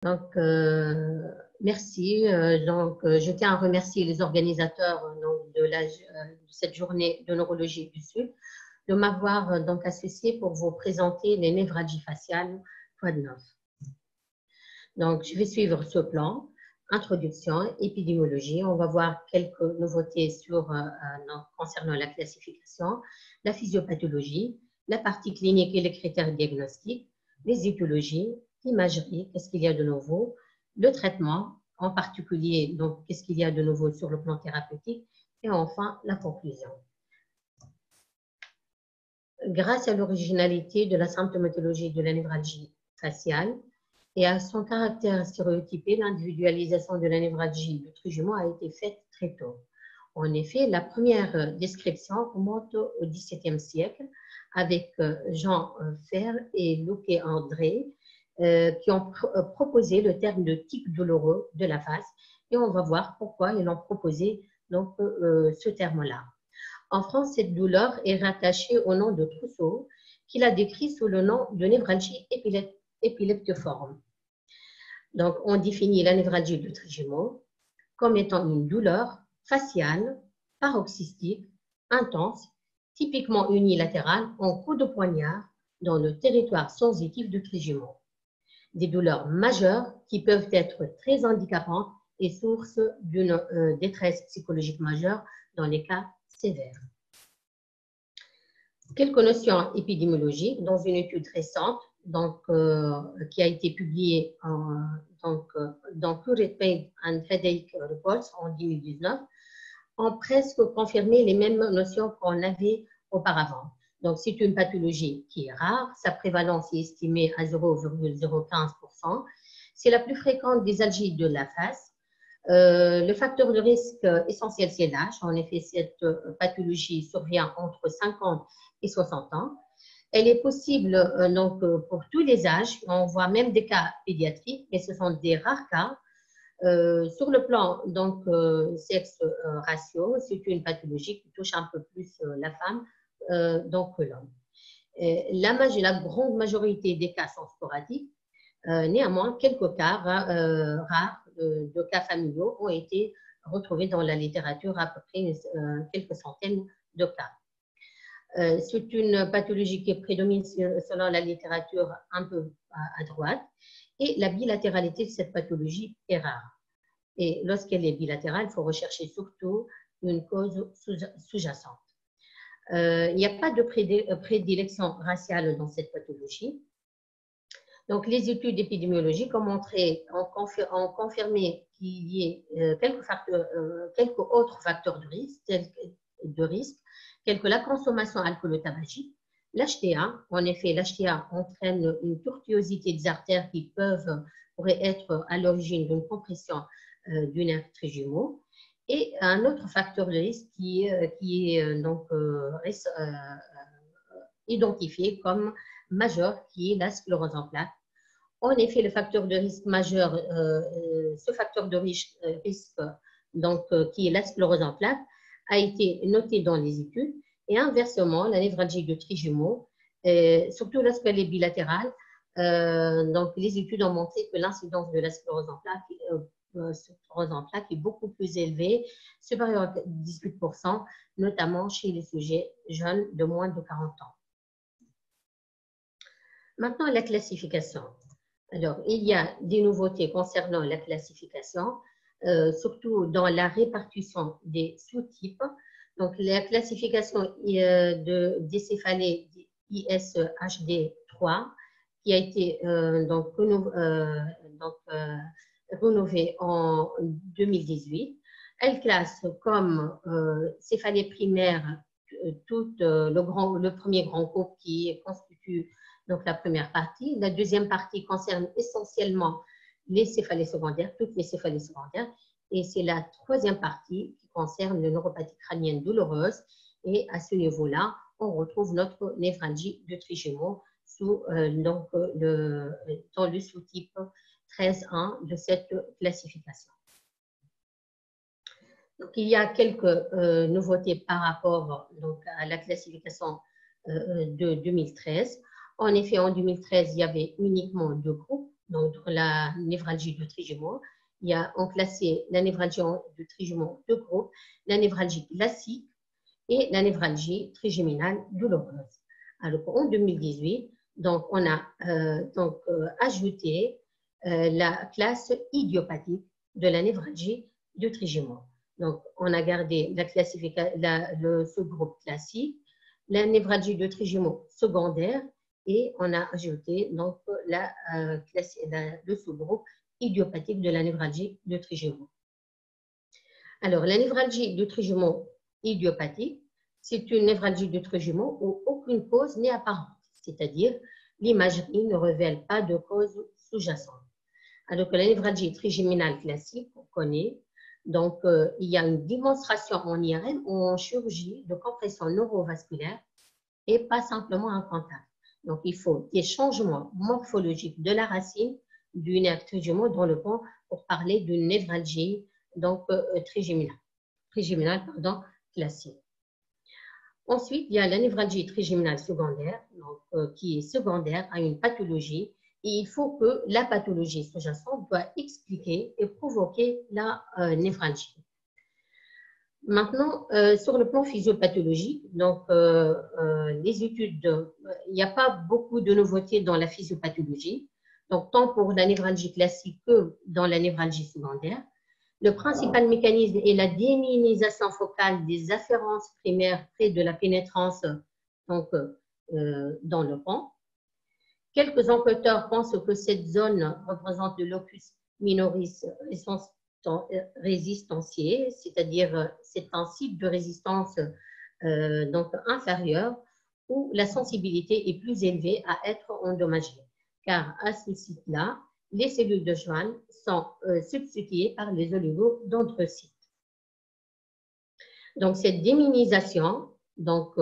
Donc, merci. Je tiens à remercier les organisateurs de cette journée de neurologie du Sud de m'avoir associé pour vous présenter les névralgies faciales, quoi de neuf. Donc, je vais suivre ce plan. Introduction, épidémiologie. On va voir quelques nouveautés concernant la classification, la physiopathologie, la partie clinique et les critères diagnostiques, les étiologies, l'imagerie, qu'est-ce qu'il y a de nouveau, le traitement, en particulier, donc, qu'est-ce qu'il y a de nouveau sur le plan thérapeutique, et enfin, la conclusion. Grâce à l'originalité de la symptomatologie de la névralgie faciale, et à son caractère stéréotypé, l'individualisation de la névralgie du trijumeau a été faite très tôt. En effet, la première description remonte au XVIIe siècle avec Jean Fer et Luque André qui ont proposé le terme de tic douloureux de la face et on va voir pourquoi ils ont proposé ce terme-là. En France, cette douleur est rattachée au nom de Trousseau qui l'a décrit sous le nom de névralgie épileptiforme. Donc, on définit la névralgie du trijumeau comme étant une douleur faciale, paroxystique, intense, typiquement unilatérale en coup de poignard dans le territoire sensitif du trijumeau. Des douleurs majeures qui peuvent être très handicapantes et source d'une détresse psychologique majeure dans les cas sévères. Quelques notions épidémiologiques dans une étude récente qui a été publiée dans Current Pain and Headache Reports en 2019, ont presque confirmé les mêmes notions qu'on avait auparavant. Donc, c'est une pathologie qui est rare, sa prévalence est estimée à 0,015%. C'est la plus fréquente des algies de la face. Le facteur de risque essentiel, c'est l'âge. En effet, cette pathologie survient entre 50 et 60 ans. Elle est possible pour tous les âges. On voit même des cas pédiatriques, mais ce sont des rares cas. Sur le plan sexe-ratio, c'est une pathologie qui touche un peu plus la femme que l'homme. La grande majorité des cas sont sporadiques. Néanmoins, quelques cas rares de cas familiaux ont été retrouvés dans la littérature, à peu près quelques centaines de cas. C'est une pathologie qui prédomine selon la littérature un peu à droite et la bilatéralité de cette pathologie est rare. Et lorsqu'elle est bilatérale, il faut rechercher surtout une cause sous-jacente. Il n'y a pas de prédilection raciale dans cette pathologie. Donc, les études épidémiologiques ont confirmé qu'il y ait quelques autres facteurs de risque, tels que la consommation alcoolo-tabagique, l'HTA. En effet, l'HTA entraîne une tortuosité des artères qui pourrait être à l'origine d'une compression du nerf trijumeau. Et un autre facteur de risque qui est identifié comme majeur, qui est la sclérose en plaques. En effet, le facteur de risque majeur, ce facteur de risque qui est la sclérose en plaques, a été noté dans les études. Et inversement, la névralgie du trijumeau, surtout lorsqu'elle est bilatérale, les études ont montré que l'incidence de la sclérose en plaques est beaucoup plus élevée, supérieure à 18%, notamment chez les sujets jeunes de moins de 40 ans. Maintenant, la classification. Alors, il y a des nouveautés concernant la classification, surtout dans la répartition des sous-types. Donc, la classification des céphalées ISHD3 qui a été rénovée en 2018. Elle classe comme céphalée primaire le premier grand groupe qui constitue donc la première partie. La deuxième partie concerne essentiellement les céphalées secondaires, toutes les céphalées secondaires. Et c'est la troisième partie qui concerne les neuropathies crâniennes douloureuses. Et à ce niveau-là, on retrouve notre névralgie du trijumeau dans le sous-type 13.1 de cette classification. Donc, il y a quelques nouveautés par rapport à la classification de 2013. En effet, en 2013, il y avait uniquement deux groupes, Donc, dans la névralgie du trijumeau, on classé la névralgie du trijumeau en deux groupes, la névralgie classique et la névralgie trigeminale douloureuse. Alors, en 2018, donc, on a ajouté la classe idiopathique de la névralgie du trijumeau. Donc, on a gardé le sous-groupe classique, la névralgie du trijumeau secondaire et on a ajouté donc le sous-groupe idiopathique de la névralgie du trijumeau. Alors, la névralgie du trijumeau idiopathique, c'est une névralgie du trijumeau où aucune cause n'est apparente, c'est-à-dire l'imagerie ne révèle pas de cause sous-jacente. Alors que la névralgie trigeminale classique, on connaît, donc il y a une démonstration en IRM ou en chirurgie de compression neurovasculaire et pas simplement un contact. Donc il faut des changements morphologiques de la racine du nerf trijumeau dans le pont pour parler d'une névralgie donc trigeminale classique. Ensuite, il y a la névralgie trigeminale secondaire, donc, qui est secondaire à une pathologie. Et il faut que la pathologie sous-jacente doit expliquer et provoquer la névralgie. Maintenant, sur le plan physiopathologique, donc les études, il n'y a pas beaucoup de nouveautés dans la physiopathologie, donc tant pour la névralgie classique que dans la névralgie secondaire. Le principal mécanisme est la déminimisation focale des afférences primaires près de la pénétrance donc, dans le pont. Quelques enquêteurs pensent que cette zone représente le locus minoris résistentiel, c'est-à-dire c'est un site de résistance donc inférieur où la sensibilité est plus élevée à être endommagée. Car à ce site-là, les cellules de Schwann sont substituées par les oligodendrocytes. Donc, cette déminisation donc,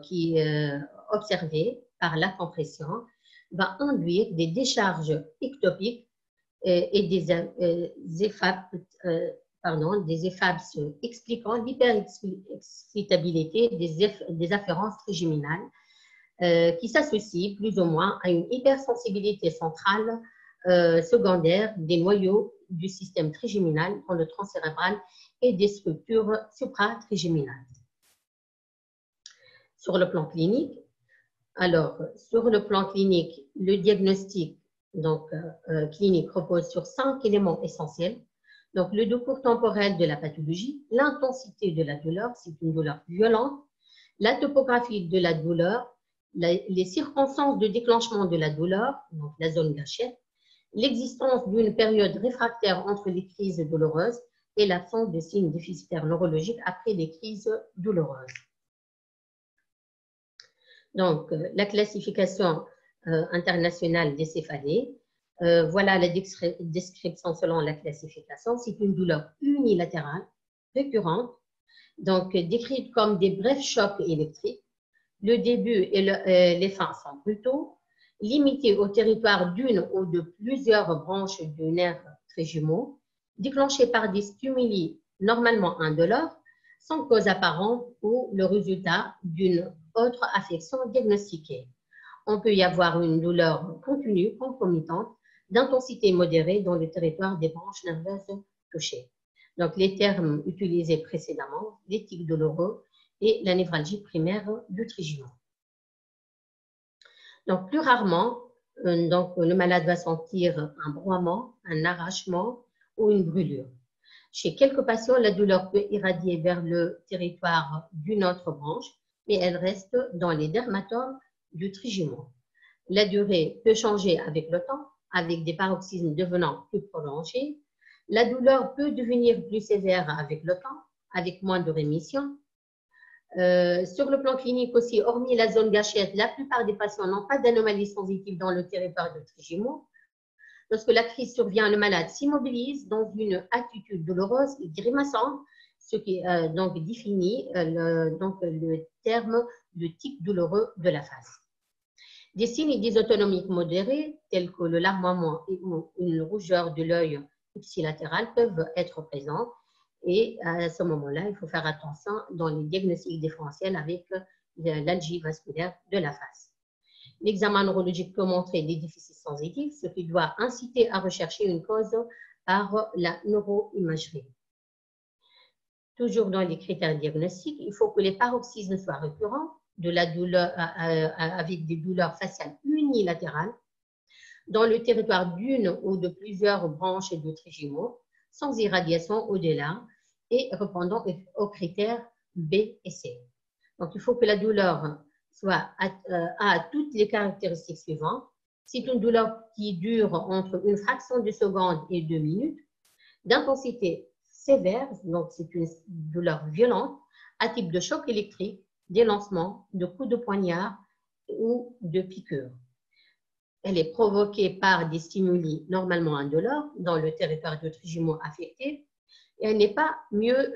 qui est observée par la compression va induire des décharges ectopiques et des EFABS expliquant l'hyperexcitabilité des afférences trigeminales qui s'associent plus ou moins à une hypersensibilité centrale secondaire des noyaux du système trigeminal dans le tronc cérébral et des structures supratrigeminales. Sur le plan clinique, le diagnostic clinique repose sur 5 éléments essentiels. Donc, le décours temporel de la pathologie, l'intensité de la douleur, c'est une douleur violente, la topographie de la douleur, les circonstances de déclenchement de la douleur, donc la zone gâchette, l'existence d'une période réfractaire entre les crises douloureuses et l'absence de signes déficitaires neurologiques après les crises douloureuses. Donc, la classification internationale des céphalées, voilà la description selon la classification. C'est une douleur unilatérale, récurrente, donc décrite comme des brefs chocs électriques. Le début et les fins sont brutaux, limités au territoire d'une ou de plusieurs branches du nerf trijumeau, déclenchés par des stimuli normalement indolores, sans cause apparente ou le résultat d'une autre affection diagnostiquée. On peut y avoir une douleur continue, concomitante, d'intensité modérée dans le territoire des branches nerveuses touchées. Donc, les termes utilisés précédemment, les tics douloureux et la névralgie primaire du trijumeau. Donc, plus rarement, le malade va sentir un broiement, un arrachement ou une brûlure. Chez quelques patients, la douleur peut irradier vers le territoire d'une autre branche, mais elle reste dans les dermatomes du trijumeau. La durée peut changer avec le temps, avec des paroxysmes devenant plus prolongés. La douleur peut devenir plus sévère avec le temps, avec moins de rémission. Sur le plan clinique aussi, hormis la zone gâchette, la plupart des patients n'ont pas d'anomalie sensitive dans le territoire du trijumeau. Lorsque la crise survient, le malade s'immobilise dans une attitude douloureuse et grimaçante, ce qui donc définit le terme de tic douloureux de la face. Des signes dysautonomiques modérés, tels que le larmoiement ou une rougeur de l'œil ipsilatéral, peuvent être présents. Et à ce moment-là, il faut faire attention dans les diagnostics différentiels avec l'algie vasculaire de la face. l'examen neurologique peut montrer des déficits sensitifs, ce qui doit inciter à rechercher une cause par la neuroimagerie. Toujours dans les critères diagnostiques, il faut que les paroxysmes soient récurrents, de la douleur, avec des douleurs faciales unilatérales, dans le territoire d'une ou de plusieurs branches de trijumeaux, sans irradiation au-delà et répondant aux critères B et C. Donc, il faut que la douleur soit à toutes les caractéristiques suivantes. C'est une douleur qui dure entre une fraction de seconde et 2 minutes, d'intensité sévère, donc c'est une douleur violente, à type de choc électrique, d'élancement, de coups de poignard ou de piqûre. Elle est provoquée par des stimuli normalement indolores dans le territoire de trijumeau affecté et elle n'est pas mieux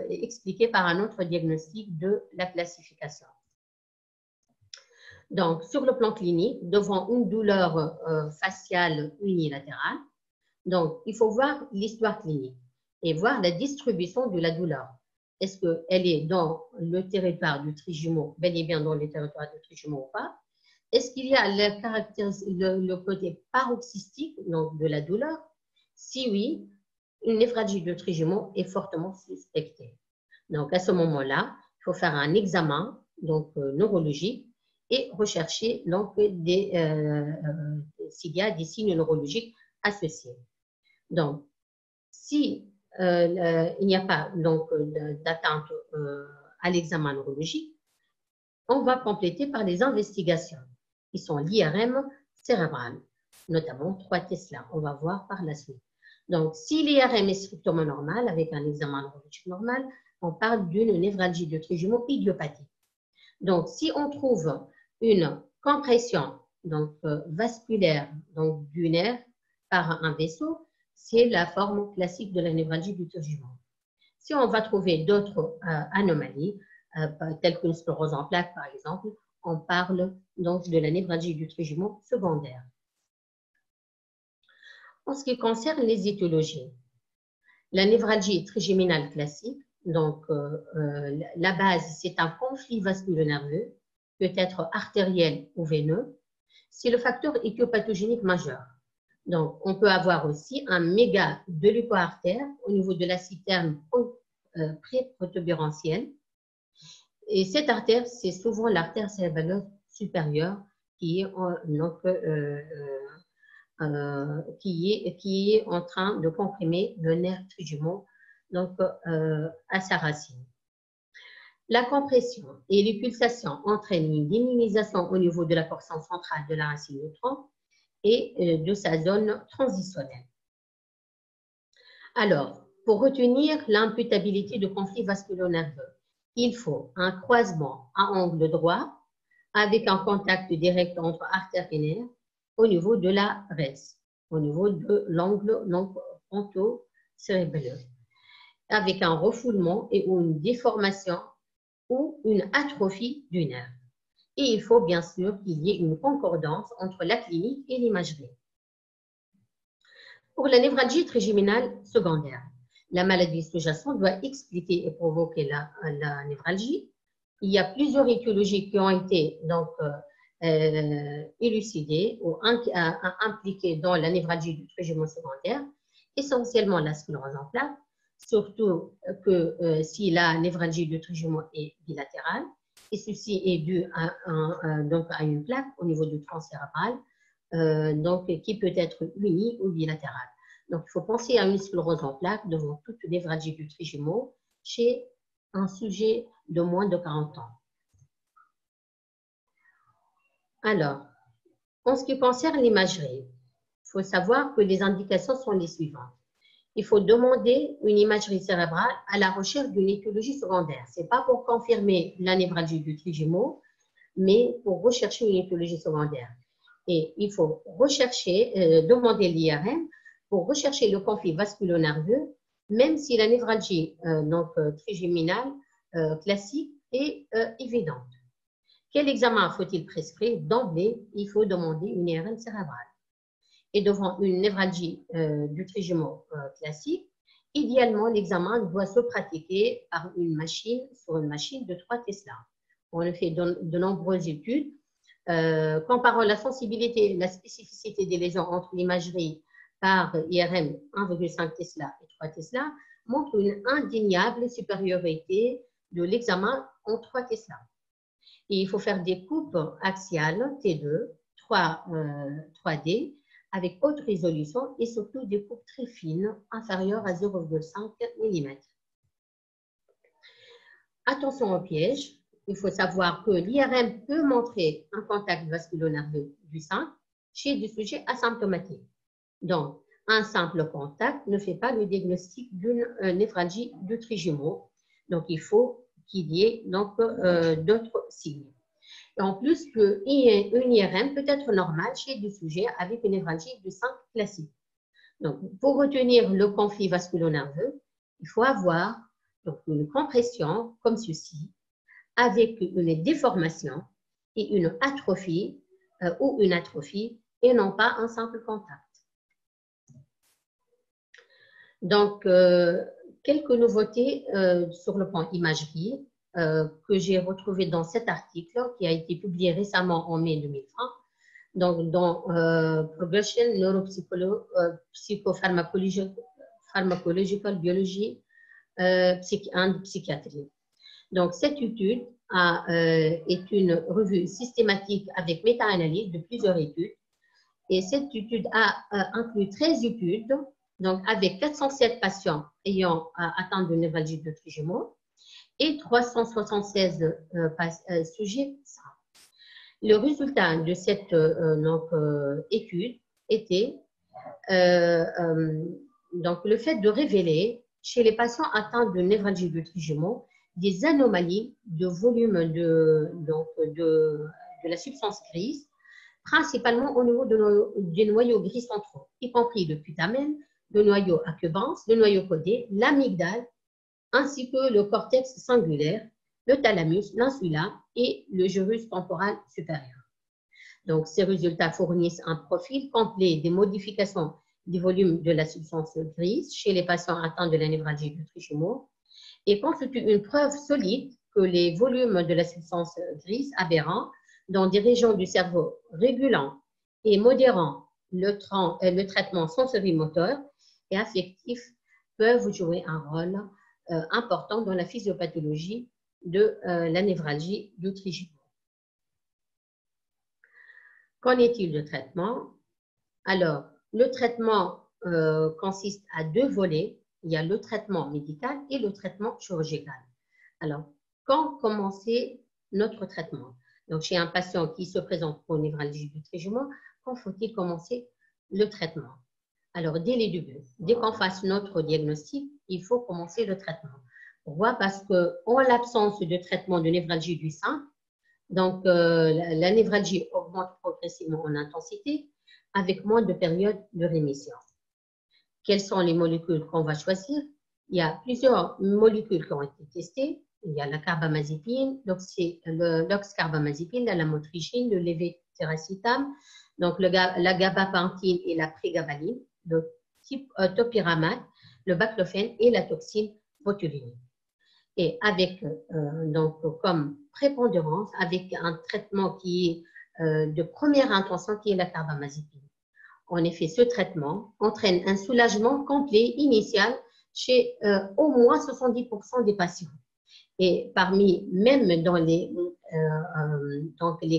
expliquée par un autre diagnostic de la classification. Donc, sur le plan clinique, devant une douleur faciale unilatérale, donc, il faut voir l'histoire clinique et voir la distribution de la douleur. Est-ce qu'elle est dans le territoire du trijumeau, bel et bien dans le territoire du trijumeau ou pas? Est-ce qu'il y a le côté paroxystique donc de la douleur? Si oui, une névralgie de trijumeau est fortement suspectée. Donc, à ce moment-là, il faut faire un examen donc, neurologique et rechercher donc, s'il y a des signes neurologiques associés. Donc, si il n'y a pas d'atteinte à l'examen neurologique, on va compléter par les investigations qui sont l'IRM cérébral, notamment 3 Tesla. On va voir par la suite. Donc, si l'IRM est strictement normal, avec un examen neurologique normal, on parle d'une névralgie de trijumeau idiopathique. Donc, si on trouve une compression donc, vasculaire donc, du nerf par un vaisseau, c'est la forme classique de la névralgie du trijumeau. Si on va trouver d'autres anomalies, telles qu'une sclérose en plaques par exemple, on parle donc de la névralgie du trijumeau secondaire. En ce qui concerne les étiologies, la névralgie trigéminale classique, donc la base c'est un conflit vasculo-nerveux, peut être artériel ou veineux, c'est le facteur éthiopathogénique majeur. Donc, on peut avoir aussi un méga de leucoartère au niveau de la citerne pré-protubérantielle. Et cette artère, c'est souvent l'artère cérébrale supérieure qui est, qui est en train de comprimer le nerf trijumeau donc, à sa racine. La compression et les pulsations entraînent une dynamisation au niveau de la portion centrale de la racine du tronc et de sa zone transitionnelle. Alors, pour retenir l'imputabilité de conflit vasculo-nerveux, il faut un croisement à angle droit avec un contact direct entre artère et nerf au niveau de la res, au niveau de l'angle fronto-cérébreux, avec un refoulement et ou une déformation ou une atrophie du nerf. Et il faut bien sûr qu'il y ait une concordance entre la clinique et l'imagerie. Pour la névralgie trigéminale secondaire, la maladie sous-jacente doit expliquer et provoquer la névralgie. Il y a plusieurs étiologies qui ont été donc élucidées ou impliquées dans la névralgie du trijumeau secondaire, essentiellement la sclérose en plaques, surtout que si la névralgie du trijumeau est bilatérale, et ceci est dû donc à une plaque au niveau du tronc cérébral, donc qui peut être unie ou bilatérale. Donc, il faut penser à une sclérose en plaques devant toute névralgie du trijumeau chez un sujet de moins de 40 ans. Alors, en ce qui concerne l'imagerie, il faut savoir que les indications sont les suivantes. Il faut demander une imagerie cérébrale à la recherche d'une étiologie secondaire. Ce n'est pas pour confirmer la névralgie du trijumeau, mais pour rechercher une étiologie secondaire. Et il faut rechercher, demander l'IRM pour rechercher le conflit vasculo-nerveux, même si la névralgie trigéminale classique est évidente. Quel examen faut-il prescrire? D'emblée, il faut demander une IRM cérébrale. Et devant une névralgie du trijumeau classique, idéalement, l'examen doit se pratiquer sur une machine de 3 Tesla. On a fait de nombreuses études Comparant la sensibilité et la spécificité des lésions entre l'imagerie par IRM 1,5 Tesla et 3 Tesla montre une indéniable supériorité de l'examen en 3 Tesla. Et il faut faire des coupes axiales T2, 3D, avec haute résolution et surtout des coupes très fines, inférieures à 0,5 mm. Attention au piège, il faut savoir que l'IRM peut montrer un contact vasculo-nerveux du sein chez des sujets asymptomatiques. Donc, un simple contact ne fait pas le diagnostic d'une névralgie du trijumeau. Donc, il faut qu'il y ait d'autres signes. Et en plus, une IRM peut être normale chez des sujets avec une névralgie du sein classique. Donc, pour retenir le conflit vasculo-nerveux, il faut avoir donc, une compression comme ceci, avec une déformation et une atrophie ou une atrophie, et non pas un simple contact. Donc, quelques nouveautés sur le plan imagerie que j'ai retrouvées dans cet article qui a été publié récemment en mai 2020, donc dans Progression Neuropsychopharmacological Biology and Psychiatry. Donc, cette étude est une revue systématique avec méta-analyse de plusieurs études. Et cette étude a inclus 13 études, donc avec 407 patients ayant atteint de névralgie de trijumeau et 376 sujets sains. Le résultat de cette étude était donc le fait de révéler chez les patients atteints de névralgie de trijumeau des anomalies de volume de la substance grise, principalement au niveau des noyaux gris centraux, y compris le putamen, le noyau accumbens, le noyau caudé, l'amygdale, ainsi que le cortex singulaire, le thalamus, l'insula et le gyrus temporal supérieur. Donc, ces résultats fournissent un profil complet des modifications du volume de la substance grise chez les patients atteints de la névralgie du trijumeau et constituent une preuve solide que les volumes de la substance grise aberrants dans des régions du cerveau régulant et modérant le traitement sensorimoteur et affectif peuvent jouer un rôle important dans la physiopathologie de la névralgie du trijumeau. Qu'en est-il du traitement? Alors, le traitement consiste à deux volets. Il y a le traitement médical et le traitement chirurgical. Alors, quand commencer notre traitement? Donc, chez un patient qui se présente pour une névralgie du trijumeau, quand faut-il commencer le traitement? Alors, dès les débuts, dès qu'on fasse notre diagnostic, il faut commencer le traitement. Pourquoi? Parce qu'en l'absence de traitement de névralgie du sein, donc la névralgie augmente progressivement en intensité avec moins de périodes de rémission. Quelles sont les molécules qu'on va choisir? Il y a plusieurs molécules qui ont été testées. Il y a la carbamazépine, l'oxcarbamazépine, la lamotrigine, le levetiracetam, donc la gabapentine et la prégabaline, le topiramate, le baclofène et la toxine botulinum. Et avec, donc, comme prépondérance, avec un traitement qui est de première intention, qui est la carbamazépine. En effet, ce traitement entraîne un soulagement complet initial chez au moins 70% des patients. Et parmi, même dans les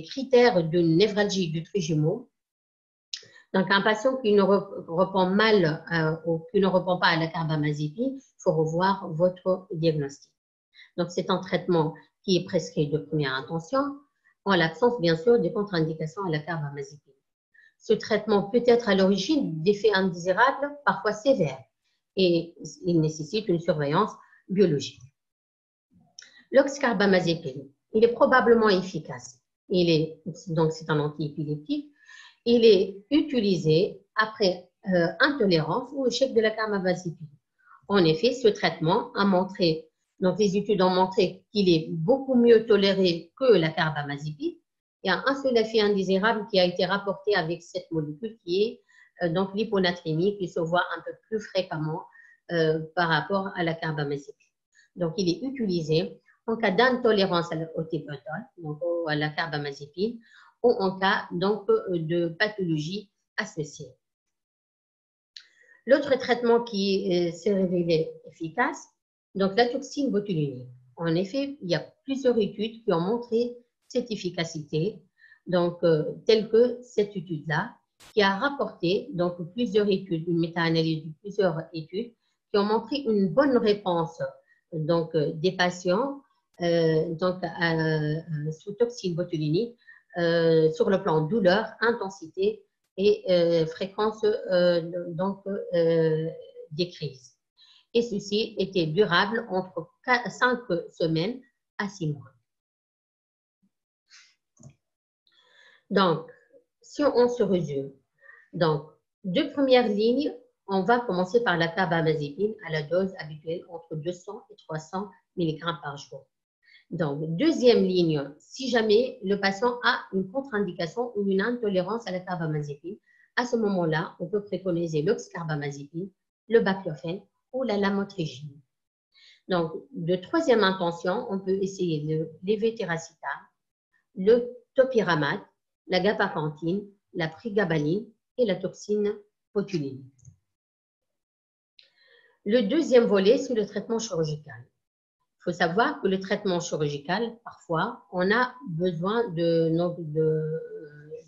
critères de névralgie du trijumeau, donc un patient qui ne répond mal ou qui ne répond pas à la carbamazépine, il faut revoir votre diagnostic. Donc, c'est un traitement qui est prescrit de première intention, en l'absence, bien sûr, des contre-indications à la carbamazépine. Ce traitement peut être à l'origine d'effets indésirables, parfois sévères, et il nécessite une surveillance biologique. L'oxcarbamazépine, il est probablement efficace. Donc, c'est un antiépileptique. Il est utilisé après intolérance ou échec de la carbamazépine. En effet, ce traitement a montré, donc les études ont montré qu'il est beaucoup mieux toléré que la carbamazépine. Il y a un seul effet indésirable qui a été rapporté avec cette molécule qui est donc l'hyponatrémie qui se voit un peu plus fréquemment par rapport à la carbamazépine. Donc, il est utilisé en cas d'intolérance au thiopental, donc à la carbamazépine, ou en cas donc, de pathologie associée. L'autre traitement qui s'est révélé efficace, donc la toxine botulinique. En effet, il y a plusieurs études qui ont montré cette efficacité, donc telle que cette étude-là, qui a rapporté donc plusieurs études, une méta-analyse de plusieurs études qui ont montré une bonne réponse donc des patients donc sous toxine botulinique sur le plan douleur, intensité et fréquence donc des crises. Et ceci était durable entre 5 semaines à 6 mois. Donc, si on se résume, donc, deux premières lignes, on va commencer par la carbamazépine à la dose habituelle entre 200 et 300 mg par jour. Donc, deuxième ligne, si jamais le patient a une contre-indication ou une intolérance à la carbamazépine, à ce moment-là, on peut préconiser l'oxcarbamazépine, le baclofène ou la lamotrigine. Donc, de troisième intention, on peut essayer le levétiracétam, le topiramate, la gabapentine, la pregabaline et la toxine botulinique. Le deuxième volet, c'est le traitement chirurgical. Il faut savoir que le traitement chirurgical, parfois, on a besoin de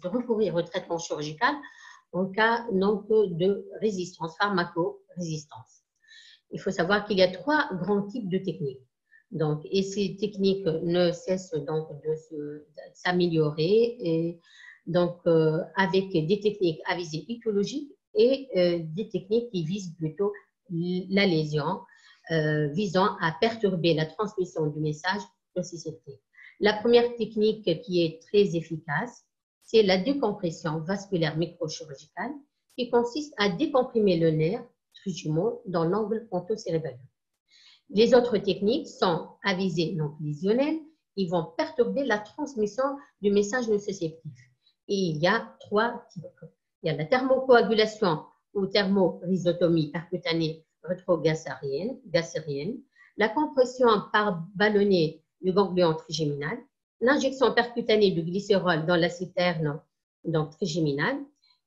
recourir au traitement chirurgical en cas donc, de résistance, pharmaco-résistance. Il faut savoir qu'il y a 3 grands types de techniques. Donc, et ces techniques ne cessent donc de s'améliorer et donc avec des techniques à visée écologique et des techniques qui visent plutôt la lésion, visant à perturber la transmission du message nociceptif. La première technique qui est très efficace, c'est la décompression vasculaire microchirurgicale qui consiste à décomprimer le nerf trijumeau dans l'angle ponto-cérébelleux. Les autres techniques sont à visée non lésionnelle, ils vont perturber la transmission du message nociceptif. Et il y a 3 types. Il y a la thermocoagulation ou thermorhizotomie percutanée rétrogassérienne, la compression par ballonnet du ganglion trigéminal, l'injection percutanée de glycérol dans la citerne donc trigéminale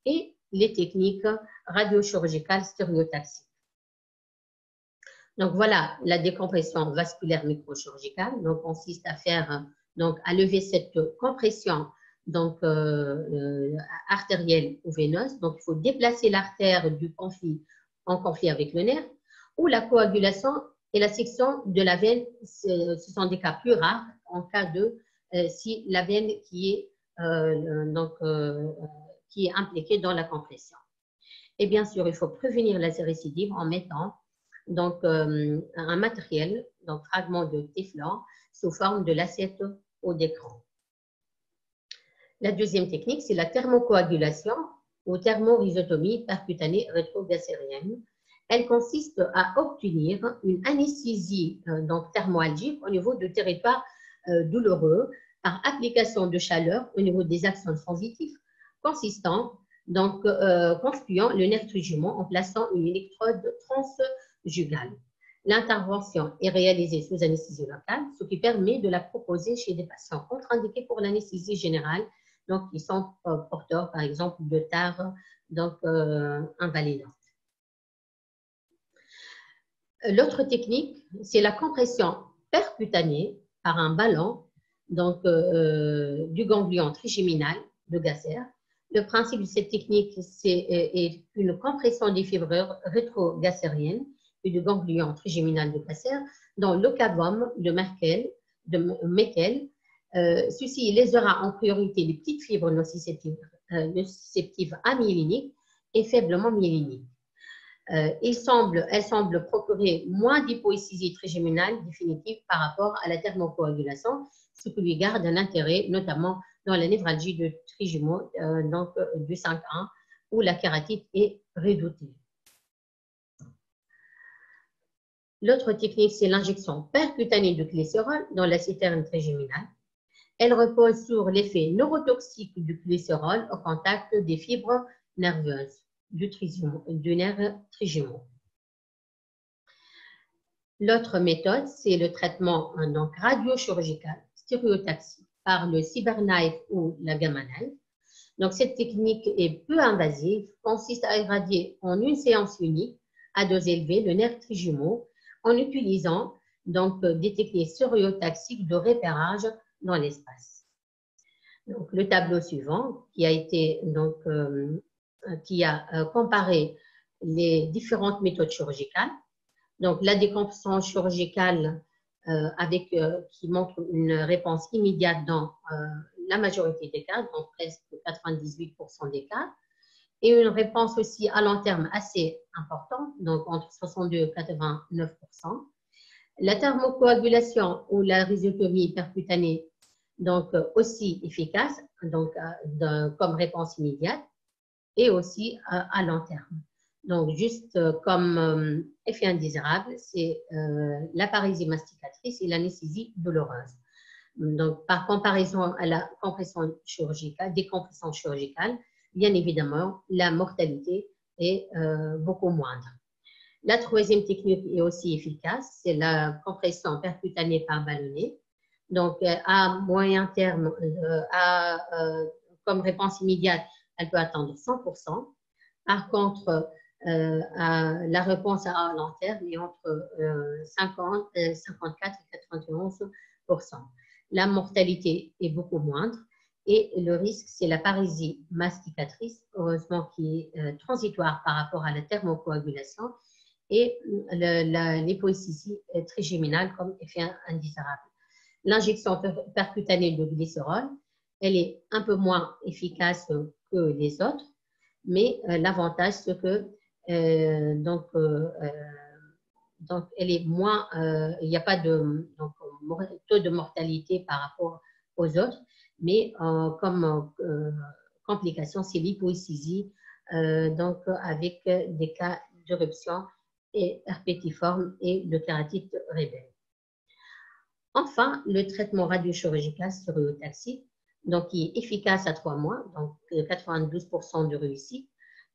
et les techniques radiochirurgicales stéréotaxiques. Donc voilà, la décompression vasculaire microchirurgicale donc consiste à faire donc à lever cette compression donc artérielle ou veineuse. Donc il faut déplacer l'artère du conflit en conflit avec le nerf, ou la coagulation et la section de la veine, ce sont des cas plus rares en cas de si la veine qui est impliquée dans la compression. Et bien sûr, il faut prévenir la récidive en mettant donc un matériel, donc fragment de téflon sous forme de l'assiette ou d'écran. La deuxième technique, c'est la thermocoagulation ou thermorhizotomie percutanée rétrogassérienne. Elle consiste à obtenir une anesthésie donc thermoalgique au niveau du territoire douloureux par application de chaleur au niveau des axones sensitifs, consistant donc conspuant le nerf trijumeau en plaçant une électrode transjugale. L'intervention est réalisée sous anesthésie locale, ce qui permet de la proposer chez des patients contre-indiqués pour l'anesthésie générale, donc qui sont porteurs, par exemple, de tares donc invalidantes. L'autre technique, c'est la compression percutanée par un ballon donc, du ganglion trigéminal de Gasser. Le principe de cette technique, c'est une compression des fibres rétrogassériennes et du ganglion trigéminal de Gasser dans le cavum de Meckel. Ceci lésera en priorité les petites fibres nociceptives amyéliniques et faiblement myéliniques. Elle semble procurer moins d'hypoécisie trigéminale définitive par rapport à la thermocoagulation, ce qui lui garde un intérêt, notamment dans la névralgie de trijumeau du 5-1, où la kératite est redoutée. L'autre technique, c'est l'injection percutanée de glycérol dans la citerne trigéminale. Elle repose sur l'effet neurotoxique du glycérol au contact des fibres nerveuses du nerf trijumeau. L'autre méthode, c'est le traitement radiochirurgical stéréotaxique. par le CyberKnife ou la Gamma Knife. Donc, cette technique est peu invasive, consiste à irradier en une séance unique à dose élevée le nerf trijumeau en utilisant donc des techniques stéréotaxiques de repérage dans l'espace. Donc, le tableau suivant qui a été donc comparé les différentes méthodes chirurgicales. Donc, la décompression chirurgicale qui montre une réponse immédiate dans la majorité des cas, donc presque 98% des cas, et une réponse aussi à long terme assez importante, donc entre 62 et 89%. La thermocoagulation ou la rhizotomie percutanée, donc aussi efficace, donc comme réponse immédiate, et aussi à long terme. Donc, juste comme effet indésirable, c'est la parésie masticatrice et l'anesthésie douloureuse. Donc, par comparaison à la décompression chirurgicale, bien évidemment, la mortalité est beaucoup moindre. La troisième technique est aussi efficace, c'est la compression percutanée par ballonnet. Donc, à moyen terme, comme réponse immédiate, elle peut atteindre 100%. Par contre, la réponse à long terme est entre 54 et 91%. La mortalité est beaucoup moindre et le risque, c'est la parésie masticatrice, heureusement qui est transitoire par rapport à la thermocoagulation, et l'hypoesthésie trigéminale comme effet indésirable. L'injection percutanée de glycérol, elle est un peu moins efficace que les autres, mais l'avantage, c'est que donc elle est moins, il n'y a pas de taux de mortalité par rapport aux autres, mais comme complication, c'est l'hypoesthésie, donc avec des cas d'éruption et herpétiforme et de kératite rebelle. Enfin, le traitement radiochirurgical stéréotaxique, donc qui est efficace à 3 mois, donc 92% de réussite,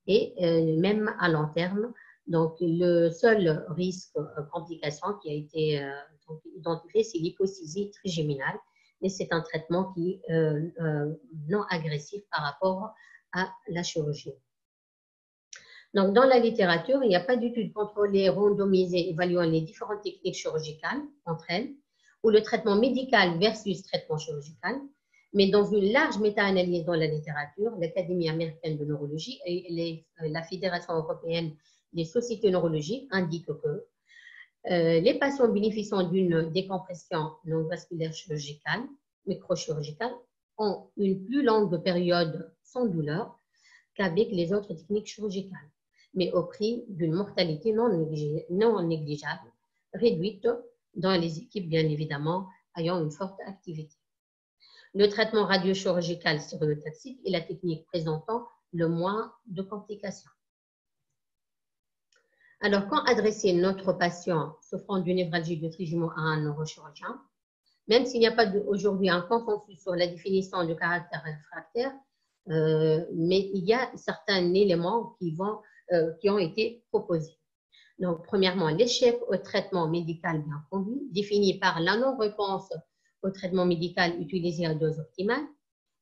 et même à long terme. Donc, le seul risque complication qui a été identifié, c'est l'hypoesthésie trigéminale, et c'est un traitement qui est non agressif par rapport à la chirurgie. Donc, dans la littérature, il n'y a pas d'études contrôlées, randomisées, évaluant les différentes techniques chirurgicales entre elles, ou le traitement médical versus traitement chirurgical, mais dans une large méta-analyse dans la littérature, l'Académie américaine de neurologie et la Fédération européenne des sociétés neurologiques indiquent que les patients bénéficiant d'une décompression non vasculaire chirurgicale, microchirurgicale, ont une plus longue période sans douleur qu'avec les autres techniques chirurgicales, mais au prix d'une mortalité non négligeable, réduite dans les équipes, bien évidemment, ayant une forte activité. Le traitement radiochirurgical stéréotaxique est la technique présentant le moins de complications. Alors, quand adresser notre patient souffrant d'une névralgie de trijumeau à un neurochirurgien, même s'il n'y a pas aujourd'hui un consensus sur la définition du caractère réfractaire, mais il y a certains éléments qui ont été proposés. Donc, premièrement, l'échec au traitement médical bien conduit, défini par la non-réponse au traitement médical utilisé à dose optimale,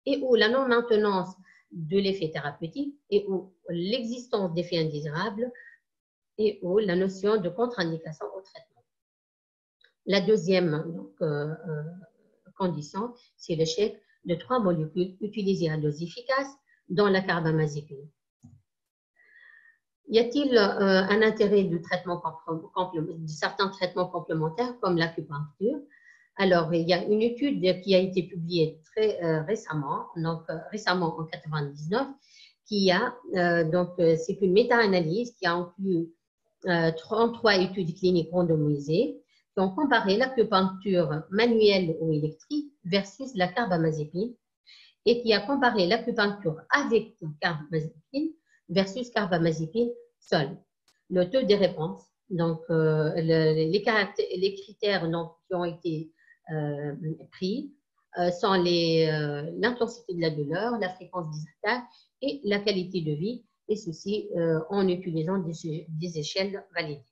et ou la non-maintenance de l'effet thérapeutique, et ou l'existence d'effets indésirables, et ou la notion de contre-indication au traitement. La deuxième condition, c'est l'échec de 3 molécules utilisées à dose efficace, dont la carbamazépine. Y a-t-il un intérêt de certains traitements complémentaires comme l'acupuncture? Alors, il y a une étude qui a été publiée très récemment, donc récemment en 1999, c'est une méta-analyse qui a inclus 33 études cliniques randomisées qui ont comparé l'acupuncture manuelle ou électrique versus la carbamazépine et qui a comparé l'acupuncture avec carbamazépine versus carbamazépine seule. Le taux de réponse, donc les critères qui ont été pris sont l'intensité de la douleur, la fréquence des attaques et la qualité de vie, et ceci en utilisant des échelles validées.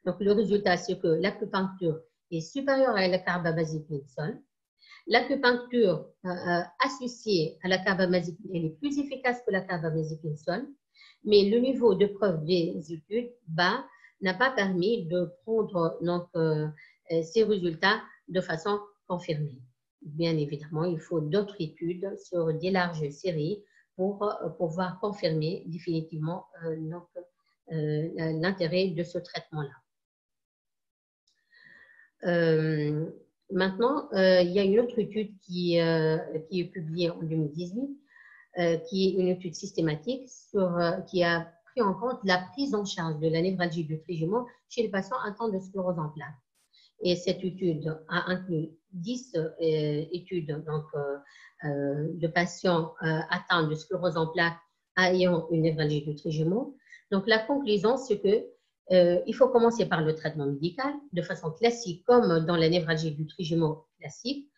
Donc, le résultat, c'est que l'acupuncture est supérieure à la carbamazépine seule. L'acupuncture associée à la carbamazépine, elle est plus efficace que la carbamazépine seule, mais le niveau de preuve des études bas n'a pas permis de prendre donc, ces résultats de façon confirmée. Bien évidemment, il faut d'autres études sur des larges séries pour pouvoir confirmer définitivement l'intérêt de ce traitement-là. Maintenant, il y a une autre étude qui est publiée en 2018, qui est une étude systématique qui a pris en compte la prise en charge de la névralgie du trijumeau chez les patients atteints de sclérose en plaques. Et cette étude a inclus 10 études donc, de patients atteints de sclérose en plaques ayant une névralgie du trijumeau. Donc, la conclusion, c'est que il faut commencer par le traitement médical de façon classique, comme dans la névralgie du trijumeau classique,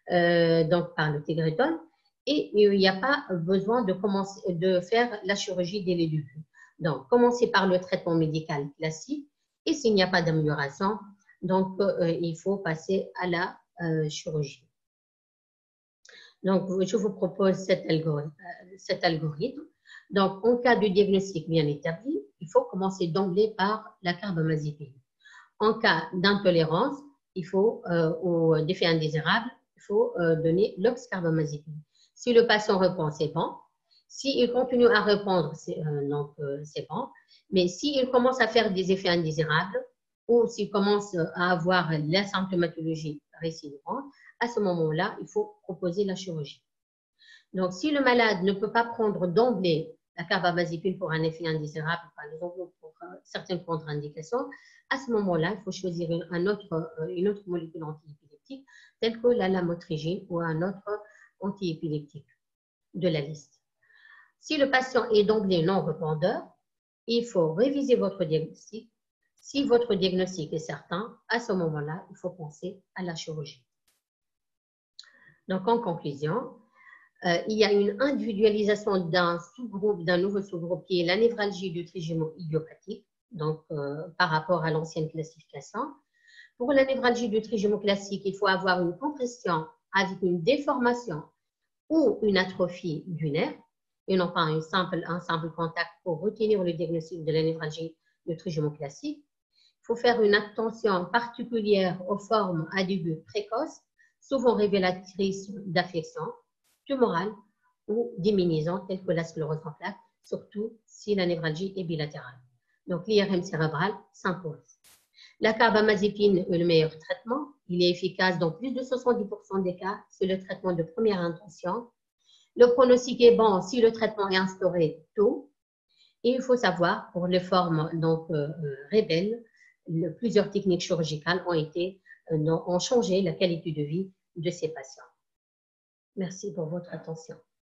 donc par le Tegretol, et il n'y a pas besoin de faire la chirurgie dès le début. Donc, commencer par le traitement médical classique, et s'il n'y a pas d'amélioration, donc il faut passer à la chirurgie. Donc, je vous propose cet algorithme. Donc, en cas de diagnostic bien établi, il faut commencer d'emblée par la carbamazépine. En cas d'intolérance, il faut, aux défets indésirables, il faut donner l'oxcarbamazépine. Si le patient répond, c'est bon. S'il continue à répondre, c'est bon. Mais s'il commence à faire des effets indésirables ou s'il commence à avoir la symptomatologie récidivante, à ce moment-là, il faut proposer la chirurgie. Donc, si le malade ne peut pas prendre d'emblée la carbamazépine pour un effet indésirable, par exemple pour certaines contre-indications, à ce moment-là, il faut choisir une autre molécule antiépileptique, telle que la lamotrigine ou un autre antiépileptique de la liste. Si le patient est d'emblée non-répondeur, il faut réviser votre diagnostic. Si votre diagnostic est certain, à ce moment-là, il faut penser à la chirurgie. Donc, en conclusion, il y a une individualisation d'un nouveau sous-groupe qui est la névralgie du trijumeau idiopathique, donc par rapport à l'ancienne classification. Pour la névralgie du trijumeau classique, il faut avoir une compression avec une déformation ou une atrophie du nerf, et non pas un simple contact pour retenir le diagnostic de la névralgie du trijumeau classique. Il faut faire une attention particulière aux formes à début précoce, souvent révélatrices d'affection tumorale ou diminuante, telle que la sclérose en plaques, surtout si la névralgie est bilatérale. Donc, l'IRM cérébral s'impose. La carbamazépine est le meilleur traitement. Il est efficace dans plus de 70% des cas. C'est le traitement de première intention. Le pronostic est bon si le traitement est instauré tôt. Et il faut savoir, pour les formes rebelles, plusieurs techniques chirurgicales ont changé la qualité de vie de ces patients. Merci pour votre attention.